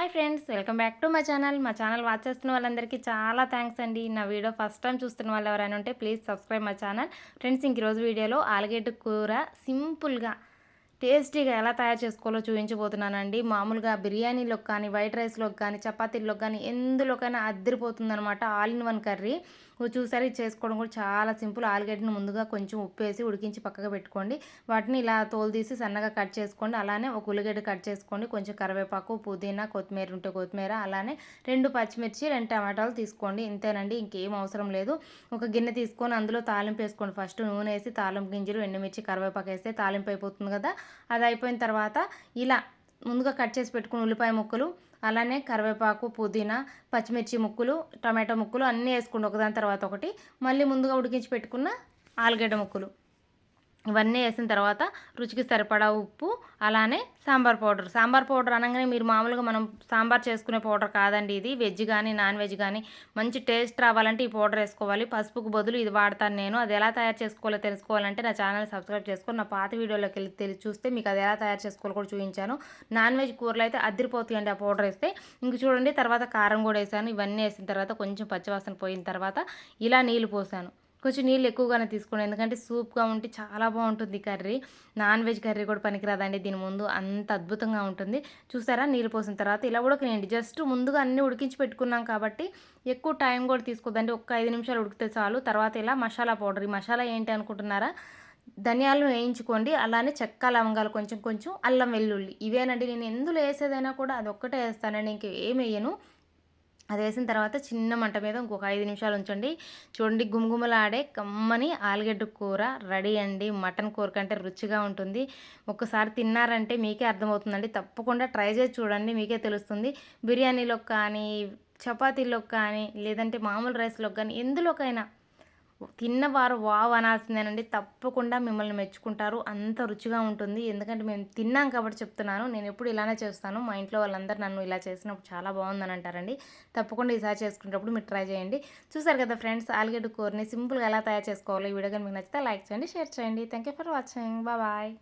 Hi friends, welcome back to my channel. మా channel watch చేస్తున్న వాళ్ళందరికీ చాలా థ్యాంక్స్ అండి. నా వీడియో ఫస్ట్ టైం చూస్తున్న వాళ్ళు ఎవరైనా ఉంటే please subscribe my channel. Friends, ఇంక ఈరోజు వీడియోలో ఆలుగడ్డ కూర సింపుల్గా టేస్టీగా ఎలా తయారు చేసుకోవాలో చూపించబోతున్నానండి. మామూలుగా బిర్యానీలోకి కానీ, వైట్ రైస్లోకి కానీ, చపాతీల్లోకి కానీ ఎందులోకైనా అద్దరిపోతుందనమాట. All in one curry. చూసారు, ఇది చేసుకోవడం కూడా చాలా సింపుల్. ఆలుగడ్డను ముందుగా కొంచెం ఉప్పు వేసి ఉడికించి పక్కగా పెట్టుకోండి. వాటిని ఇలా తోలు తీసి సన్నగా కట్ చేసుకోండి. అలానే ఒక ఉల్లిగడ్డ కట్ చేసుకోండి. కొంచెం కరివేపాకు, పుదీనా, కొత్తిమీర ఉంటే కొత్తిమీర, అలానే 2 పచ్చిమిర్చి, 2 టమాటాలు తీసుకోండి. ఇంతేనండి, ఇంకేం అవసరం లేదు. ఒక గిన్నె తీసుకొని అందులో తాలింపు వేసుకోండి. ఫస్ట్ నూనె వేసి తాలింపు గింజలు, ఎండుమిర్చి, కరివేపాకు వేస్తే తాలింపు అయిపోతుంది కదా. అది అయిపోయిన తర్వాత ఇలా ముందుగా కట్ చేసి పెట్టుకుని ఉల్లిపాయ ముక్కలు, అలానే కరివేపాకు, పుదీనా, పచ్చిమిర్చి ముక్కలు, టమాటో ముక్కలు అన్నీ వేసుకోండి ఒకదాని తర్వాత ఒకటి. మళ్ళీ ముందుగా ఉడికించి పెట్టుకున్న ఆలుగడ్డ ముక్కలు ఇవన్నీ వేసిన తర్వాత రుచికి సరిపడా ఉప్పు, అలానే సాంబార్ పౌడర్ అనగానే మీరు మామూలుగా మనం సాంబార్ చేసుకునే పౌడర్ కాదండి. ఇది వెజ్ కానీ నాన్ వెజ్ కానీ మంచి టేస్ట్ రావాలంటే ఈ పౌడర్ వేసుకోవాలి. పసుపుకు బదులు ఇది వాడతాను నేను. అది ఎలా తయారు చేసుకోవాలో తెలుసుకోవాలంటే నా ఛానల్ సబ్స్క్రైబ్ చేసుకొని నా పాత వీడియోలోకి వెళ్ళి చూస్తే మీకు అది ఎలా తయారు చేసుకోవాలో కూడా చూపించాను. నాన్ వెజ్ కూరలు అయితే అద్దరిపోతాయండి ఆ పౌడర్ వేస్తే. ఇంక చూడండి, తర్వాత కారం కూడా వేసాను. ఇవన్నీ వేసిన తర్వాత కొంచెం పచ్చివాసన పోయిన తర్వాత ఇలా నీళ్ళు పోసాను. కొంచెం నీళ్ళు ఎక్కువగానే తీసుకోండి, ఎందుకంటే సూప్గా ఉంటే చాలా బాగుంటుంది కర్రీ. నాన్ వెజ్ కర్రీ కూడా పనికిరాదండి దీని ముందు, అంత అద్భుతంగా ఉంటుంది. చూసారా, నీళ్ళు పోసిన తర్వాత ఇలా ఉడకనియండి. జస్ట్ ముందుగా అన్నీ ఉడికించి పెట్టుకున్నాం కాబట్టి ఎక్కువ టైం కూడా తీసుకోదండి. ఒక్క 5 నిమిషాలు ఉడికితే చాలు. తర్వాత ఇలా మసాలా పౌడర్. ఈ మసాలా ఏంటి అనుకుంటున్నారా? ధనియాలు వేయించుకోండి. అలానే చెక్క, లవంగాలు, కొంచెం కొంచెం అల్లం వెల్లుల్లి, ఇవేనండి. నేను ఎందులో వేసేదైనా కూడా అది ఒక్కటే వేస్తానండి, ఇంక ఏం వేయను. అది వేసిన తర్వాత చిన్న మంట మీద ఇంకొక 5 నిమిషాలు ఉంచండి. చూడండి, గుమగుమలాడే కమ్మని ఆలుగడ్డ కూర రెడీ అండి. మటన్ కూర కంటే రుచిగా ఉంటుంది. ఒక్కసారి తిన్నారంటే మీకే అర్థమవుతుందండి. తప్పకుండా ట్రై చేసి చూడండి, మీకే తెలుస్తుంది. బిర్యానీలోకి కానీ, చపాతీలోకి కానీ, లేదంటే మామూలు రైస్లోకి కానీ ఎందులోకైనా తిన్నవారు వావ్ అనాల్సిందేనండి. తప్పకుండా మిమ్మల్ని మెచ్చుకుంటారు. అంత రుచిగా ఉంటుంది. ఎందుకంటే మేము తిన్నాం కాబట్టి చెప్తున్నాను. నేను ఎప్పుడు ఇలానే చేస్తాను. మా ఇంట్లో వాళ్ళందరూ నన్ను ఇలా చేసినప్పుడు చాలా బాగుందని అంటారండి. తప్పకుండా ఈసారి చేసుకునేటప్పుడు మీరు ట్రై చేయండి. చూసారు కదా ఫ్రెండ్స్, ఆలుగడ్డ కూరని సింపుల్గా ఎలా తయారు చేసుకోవాలో ఈ వీడియో కానీ మీకు నచ్చితే లైక్ చేయండి, షేర్ చేయండి. Thank you for watching. Bye.